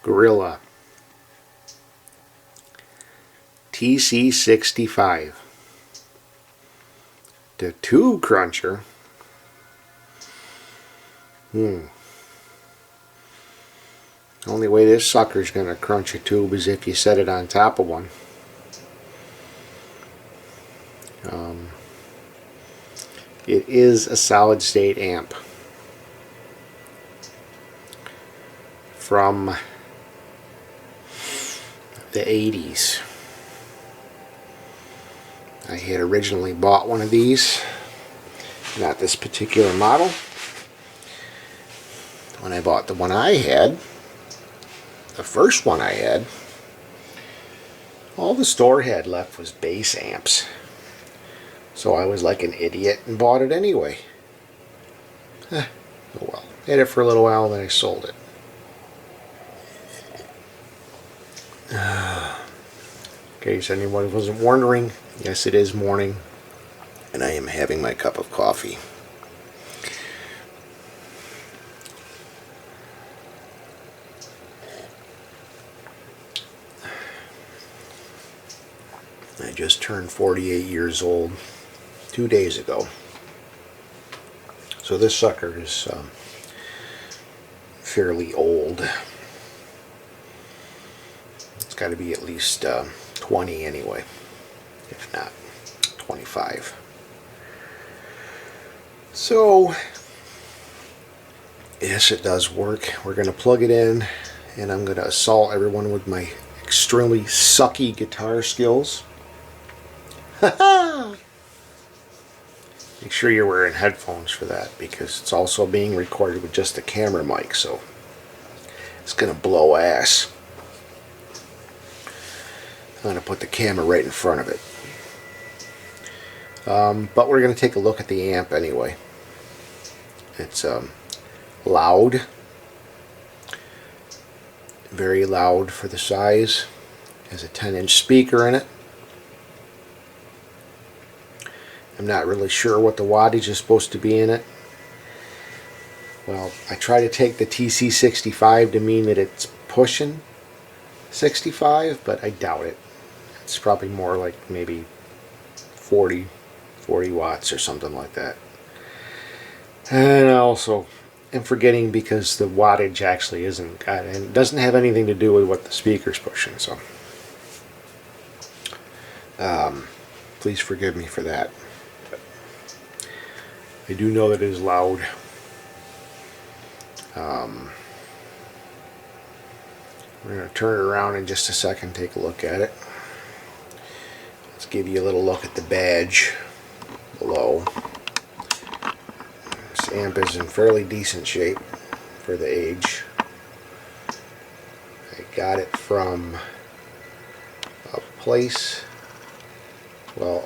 Gorilla TC65. The tube cruncher. The only way this sucker's gonna crunch a tube is if you set it on top of one. It is a solid state amp from the 80s. I had originally bought one of these, not this particular model. When I bought the one I had, the first one I had, all the store had left was bass amps. So I was like an idiot and bought it anyway. Oh well. Had it for a little while and then I sold it. In case anyone wasn't wondering, yes, it is morning and I am having my cup of coffee. I just turned 48 years old 2 days ago. So this sucker is fairly old. It's got to be at least 20 anyway, if not 25. So yes, it does work. We're going to plug it in and I'm going to assault everyone with my extremely sucky guitar skills. Make sure you're wearing headphones for that because it's also being recorded with just a camera mic, so it's gonna blow ass. I'm gonna put the camera right in front of it, but we're gonna take a look at the amp anyway. It's loud, very loud for the size. It has a 10-inch speaker in it. I'm not really sure what the wattage is supposed to be in it. Well, I try to take the TC65 to mean that it's pushing 65, but I doubt it. It's probably more like maybe 40 watts or something like that. And I also am forgetting because the wattage actually isn't, and it doesn't have anything to do with what the speaker's pushing, so please forgive me for that. I do know that it is loud. We're going to turn it around in just a second, take a look at it. Let's give you a little look at the badge below. This amp is in fairly decent shape for the age. I got it from a place, well,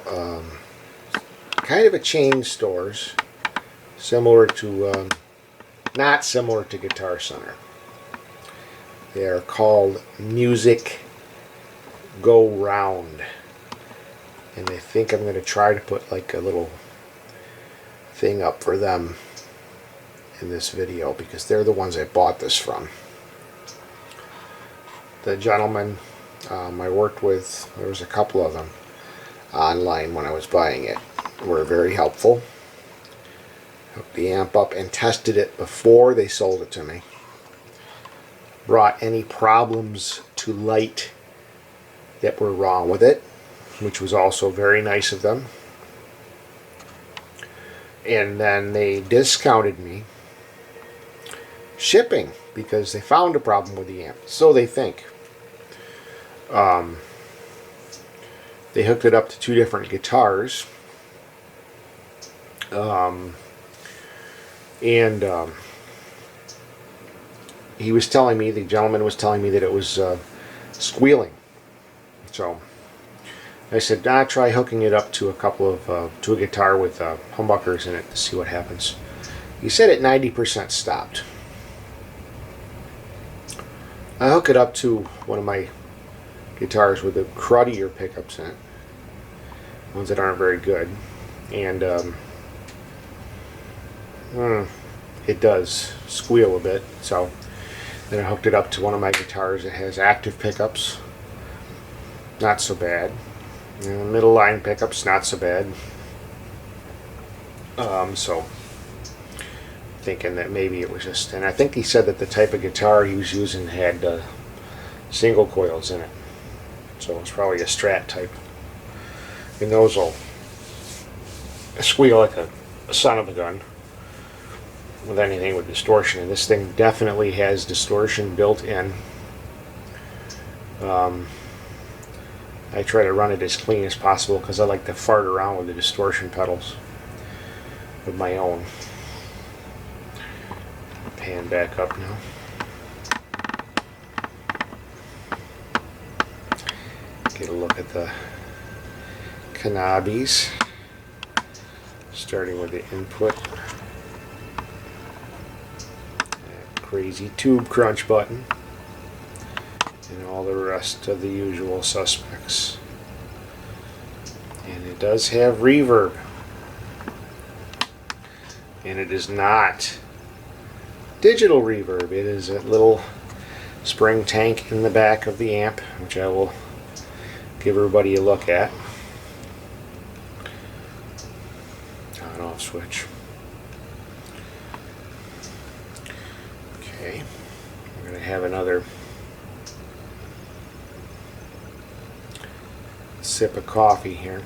kind of a chain stores. Similar to, not similar to Guitar Center. They are called Music Go Round. And I think I'm going to try to put like a little thing up for them in this video because they're the ones I bought this from. The gentleman I worked with, there was a couple of them online when I was buying it, were very helpful. Hooked the amp up and tested it before they sold it to me. Brought any problems to light that were wrong with it, which was also very nice of them. And then they discounted me shipping because they found a problem with the amp. So they think. They hooked it up to 2 different guitars. He was telling me, the gentleman was telling me that it was squealing. So I said, try hooking it up to a couple of, to a guitar with humbuckers in it to see what happens. He said at 90% stopped. I hook it up to one of my guitars with the cruddier pickups in it, ones that aren't very good, and it does squeal a bit. So Then I hooked it up to one of my guitars that has active pickups. Not so bad. Middle line pickups, not so bad. So thinking that maybe it was just, and I think he said that the type of guitar he was using had single coils in it. So it's probably a Strat type. And those will squeal like a son of a gun with anything with distortion, and this thing definitely has distortion built in. I try to run it as clean as possible because I like to fart around with the distortion pedals of my own. Pan back up now. Get a look at the knobbies, starting with the input. That crazy tube crunch button. And all the rest of the usual suspects. And it does have reverb. And it is not digital reverb. It is a little spring tank in the back of the amp, which I will give everybody a look at. On off switch. Okay. We're going to have another sip of coffee here,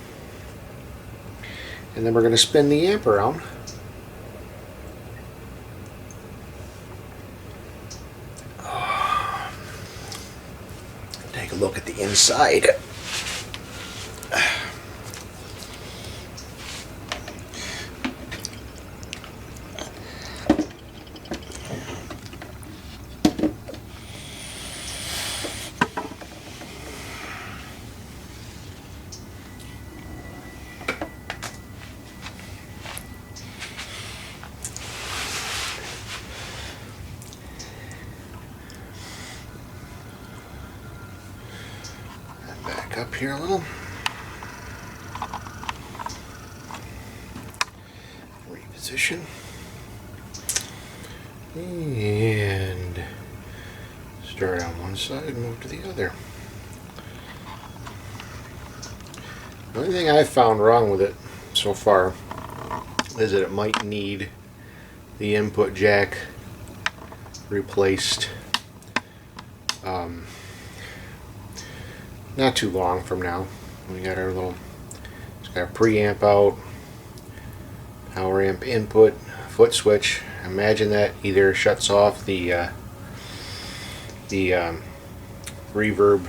and then we're going to spin the amp around. Take a look at the inside. Up here a little. Reposition. And start on one side, move to the other. The only thing I've found wrong with it so far is that it might need the input jack replaced not too long from now. We got our little, it's got a preamp out, power amp input, foot switch. Imagine that either shuts off the reverb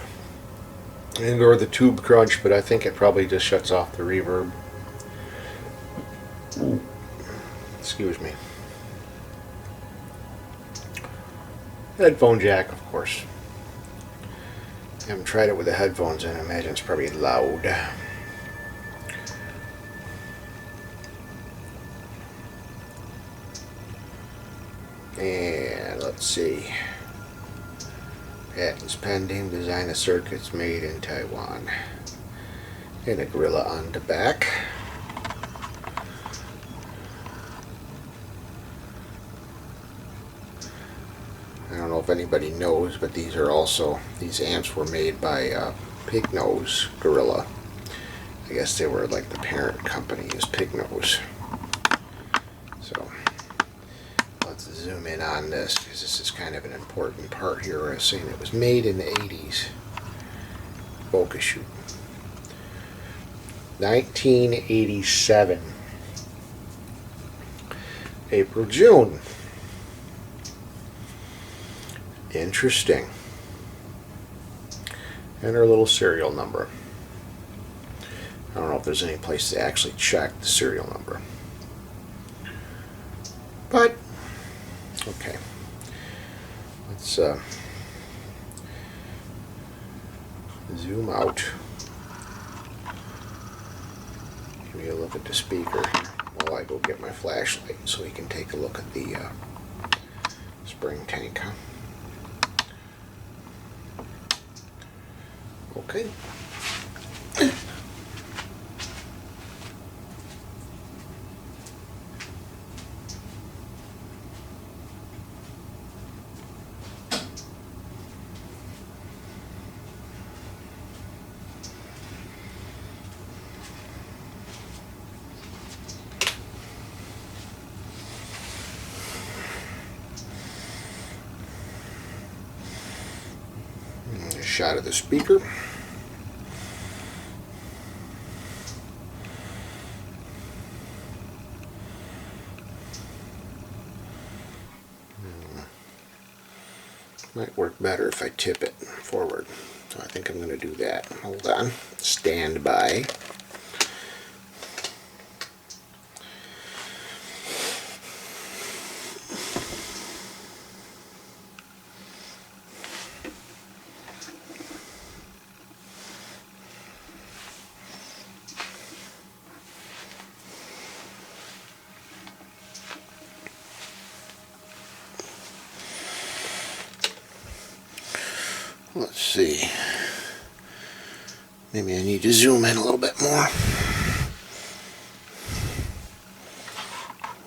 and or the tube crunch, but I think it probably just shuts off the reverb. Excuse me. Headphone jack, of course. I haven't tried it with the headphones in. I imagine it's probably loud. And let's see. Patents pending. Design of circuits made in Taiwan. And a gorilla on the back. I don't know if anybody knows, but these amps were made by PIGNOSE Gorilla. I guess they were like the parent company is PIGNOSE. So let's zoom in on this because this is kind of an important part here. I was saying it was made in the 80s. Focus shoot. 1987. April, June. Interesting. And our little serial number. I don't know if there's any place to actually check the serial number. But, okay. Let's zoom out. Give you a look at the speaker while I go get my flashlight so we can take a look at the spring tank. Okay. shot of the speaker. Might work better if I tip it forward. So I think I'm going to do that. Hold on. Stand by. Let's see. Maybe I need to zoom in a little bit more.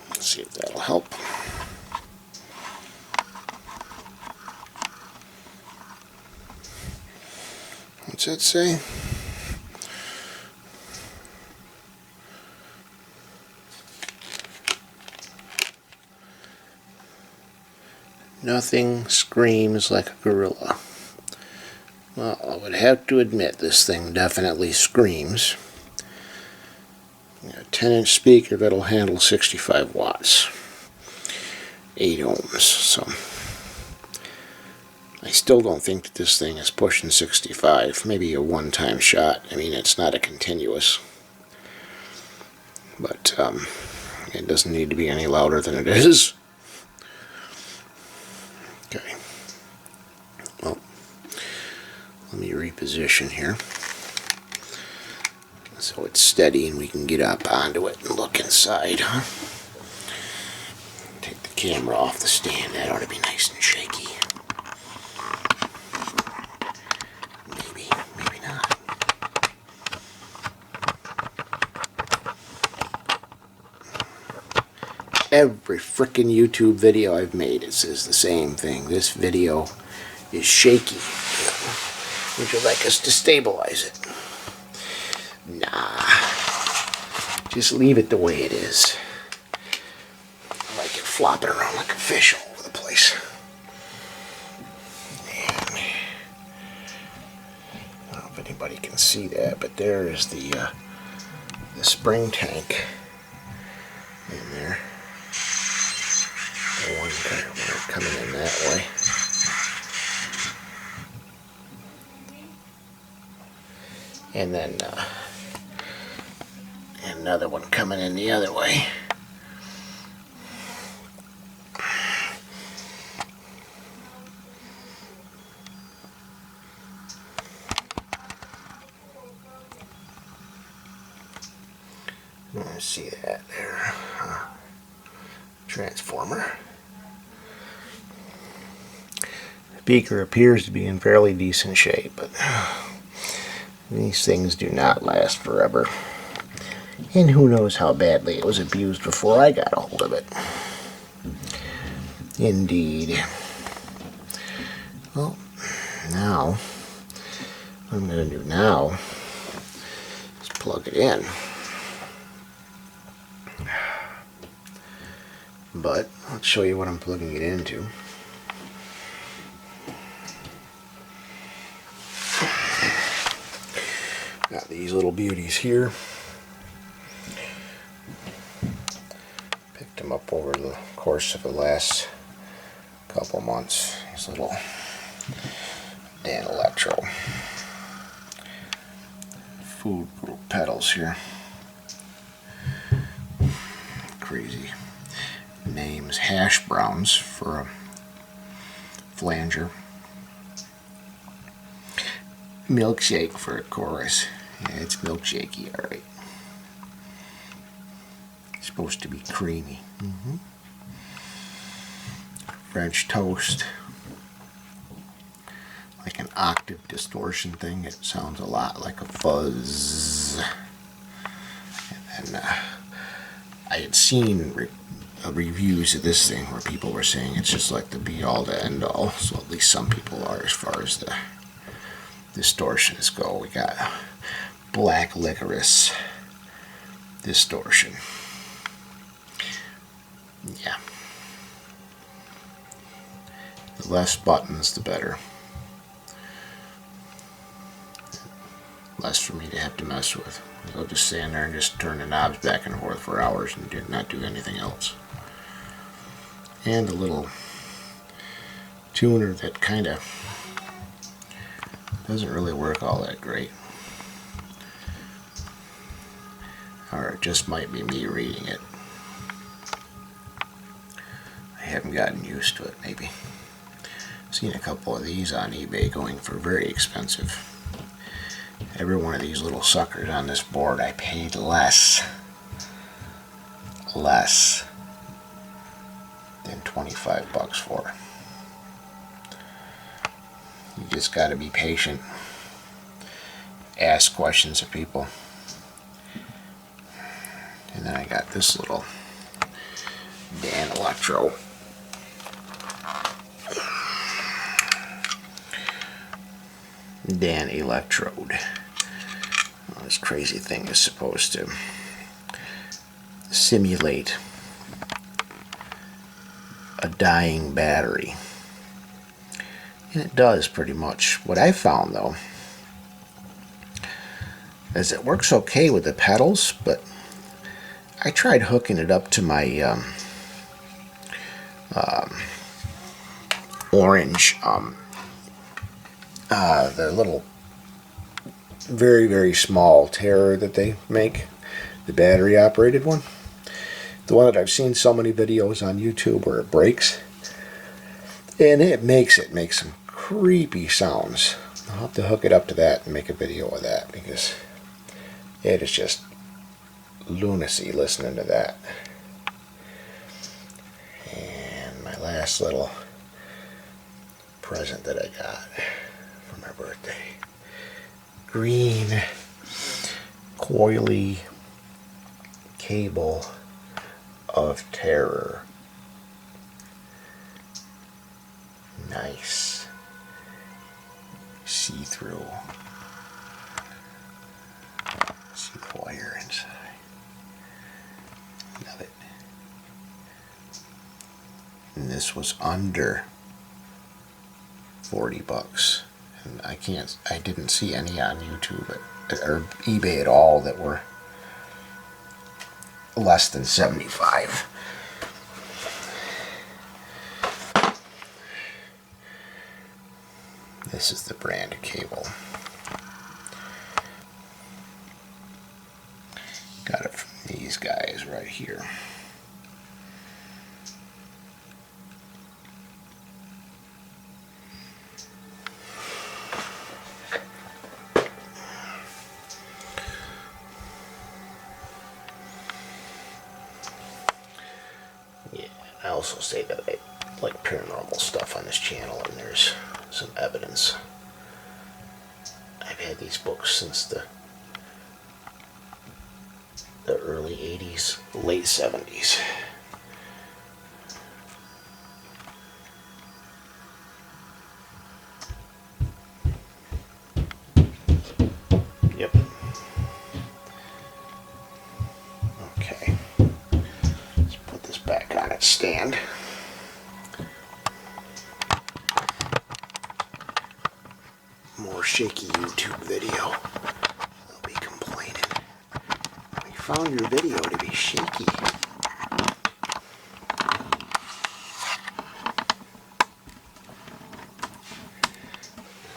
Let's see if that'll help. What's that say? Nothing screams like a gorilla. Well, I would have to admit this thing definitely screams. A 10-inch speaker that'll handle 65 watts, 8 ohms. So I still don't think that this thing is pushing 65. Maybe a one-time shot. I mean, it's not a continuous, but it doesn't need to be any louder than it is. Okay. Well, let me reposition here so it's steady and we can get up onto it and look inside. Take the camera off the stand. That ought to be nice and shaky. Maybe, maybe not. Every frickin' YouTube video I've made, it says the same thing. This video is shaky. Would you like us to stabilize it? Nah. Just leave it the way it is. I like it flopping around like a fish all over the place. And I don't know if anybody can see that, but there is the spring tank in there. The one kind of coming in that way. And then another one coming in the other way. I see that there. Transformer. Speaker appears to be in fairly decent shape, but these things do not last forever. And who knows how badly it was abused before I got a hold of it. Indeed. Well, now, what I'm going to do now is plug it in. But let's show you what I'm plugging it into. Got these little beauties here. Picked them up over the course of the last couple months. These little Dan Electro food group pedals here. Crazy names. Hash browns for a flanger. Milkshake for a chorus. Yeah, it's milkshakey, alright. It's supposed to be creamy. French toast. Like an octave distortion thing. It sounds a lot like a fuzz. And then I had seen reviews of this thing where people were saying it's just like the be-all to end-all. So at least some people are as far as the distortions go. We got black licorice distortion. Yeah. The less buttons, the better. less for me to have to mess with. I'll just stand there and just turn the knobs back and forth for hours and not do anything else. And a little tuner that kind of doesn't really work all that great. Or it just might be me reading it. I haven't gotten used to it, maybe. Seen a couple of these on eBay going for very expensive. Every one of these little suckers on this board I paid less than 25 bucks for. You just got to be patient. Ask questions of people. And then I got this little Dan Electrode. Well, this crazy thing is supposed to simulate a dying battery. And it does pretty much. What I found though is it works okay with the pedals, but I tried hooking it up to my orange the little very, very small Terror that they make, the battery operated one, the one that I've seen so many videos on YouTube where it breaks, and it makes some creepy sounds. I'll have to hook it up to that and make a video of that, because it is just lunacy listening to that. And my last little present that I got for my birthday, green coily cable of terror. Nice. See-through. See the wire inside. Love it. And this was under 40 bucks. And I didn't see any on YouTube or eBay at all that were less than 75. This is the brand cable. Got it from these guys right here. Yeah, I also say that I like paranormal stuff on this channel, and there's some evidence. I've had these books since the early 80s, late 70s. Yep. Okay. Let's put this back on its stand. More shaky YouTube video. They'll be complaining. We found your video to be shaky.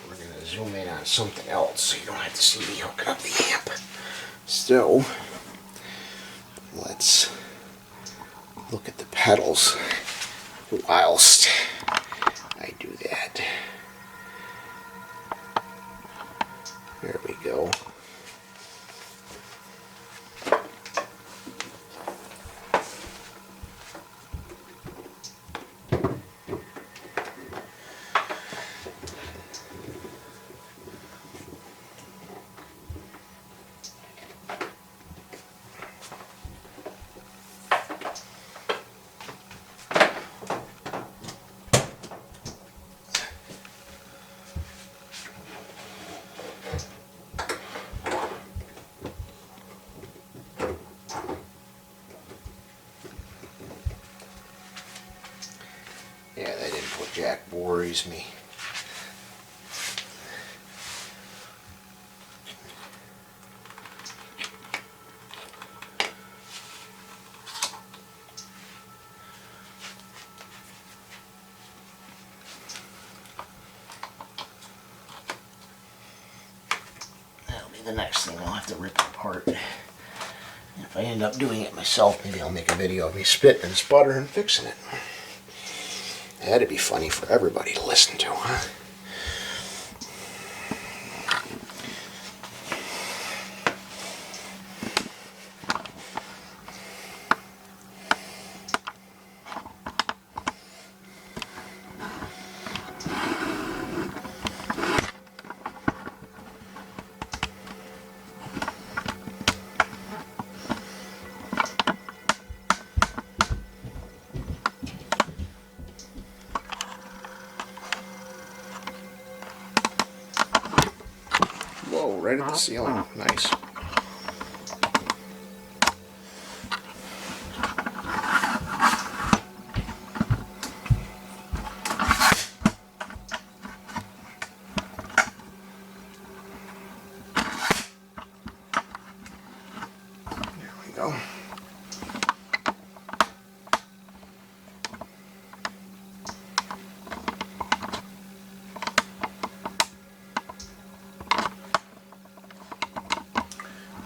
We're going to zoom in on something else so you don't have to see me hooking up the amp. So, let's look at the pedals whilst I do that. There we go. Yeah, that input jack worries me. the next thing. I'll have to rip it apart. If I end up doing it myself, maybe I'll make a video of me spitting and sputtering and fixing it. That'd be funny for everybody to listen to, huh? Whoa, right at the ceiling. Nice. There we go.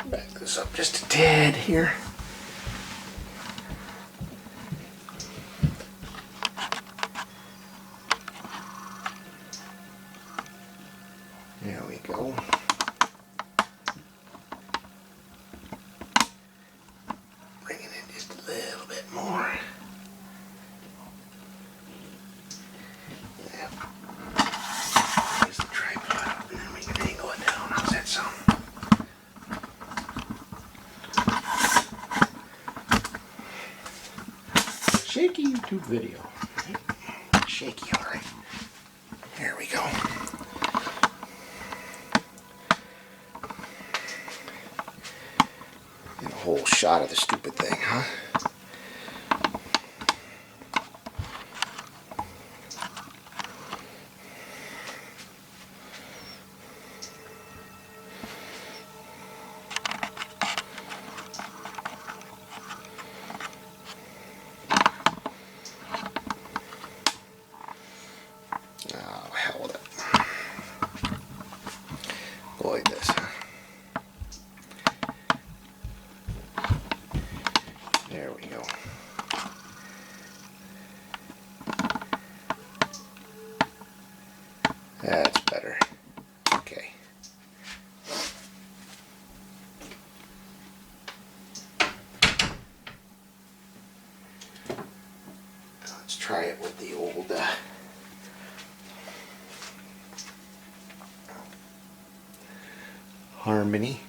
Back this up just a tad here. There we go. Bringing it just a little bit more. Yeah. There's the tripod, and then we can angle it down. How's that sound? Shaky YouTube video. Shaky, alright. There we go. Get a whole shot of the stupid thing, huh? Oh, hell with it. Go like this, huh? There we go. That's better. Okay. Let's try it with the old Harmony.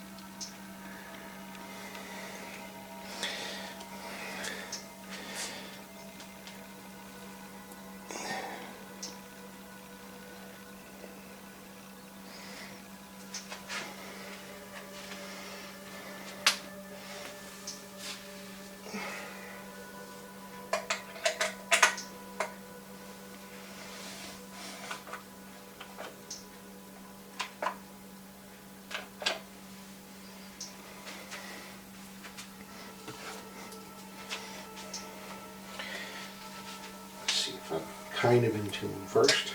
I'm kind of in tune first.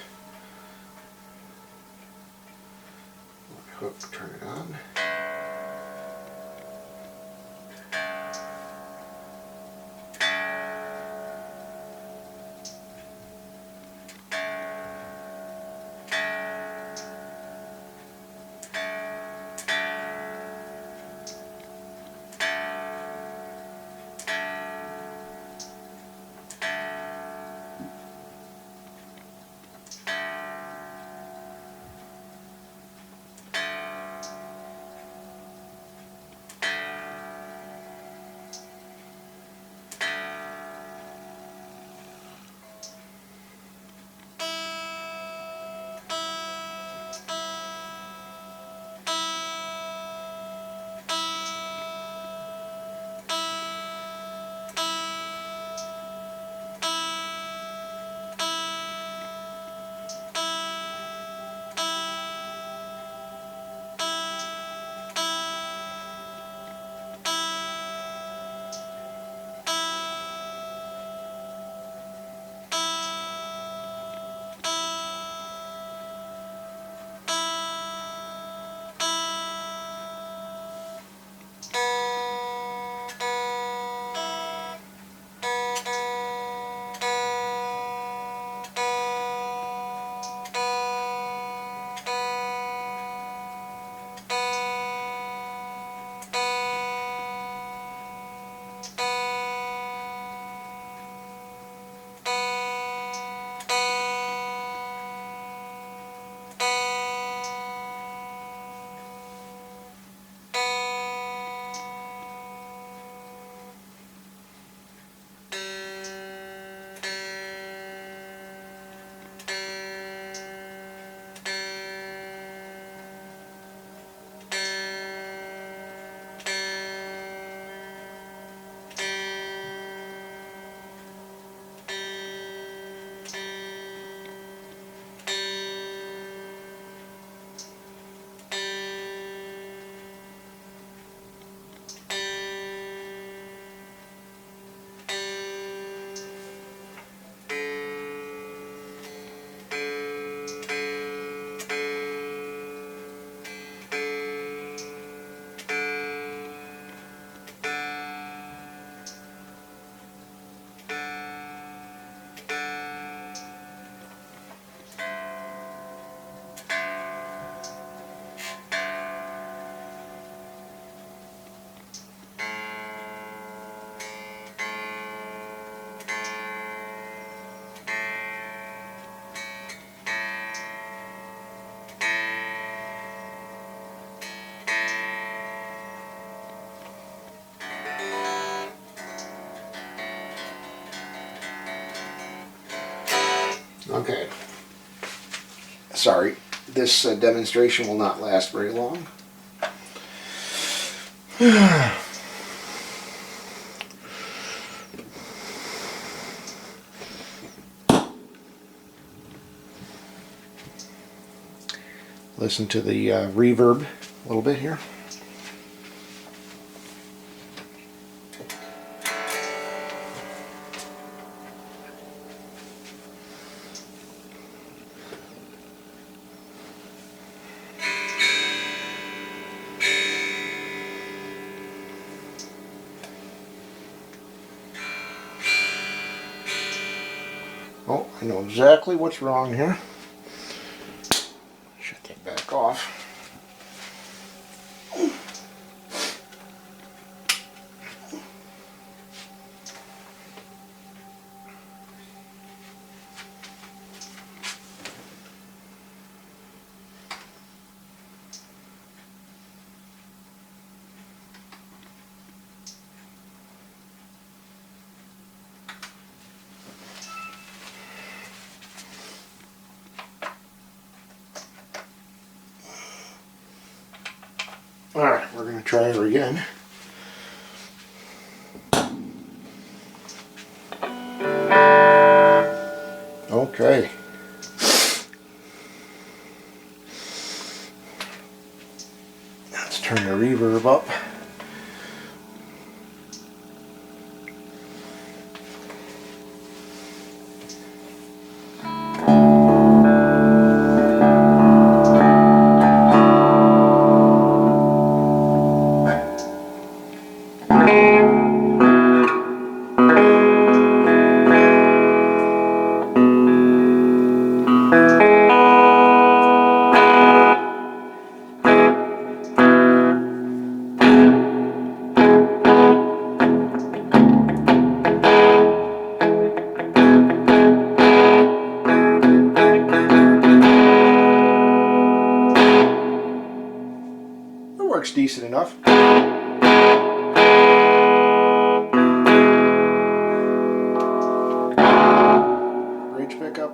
Hook, turn it on. Okay. Sorry, this demonstration will not last very long. Listen to the reverb a little bit here. Oh, I know exactly what's wrong here. Shut that back off. Alright, we're going to try her again. Okay. Let's turn the reverb up. It works decent enough. Bridge pickup.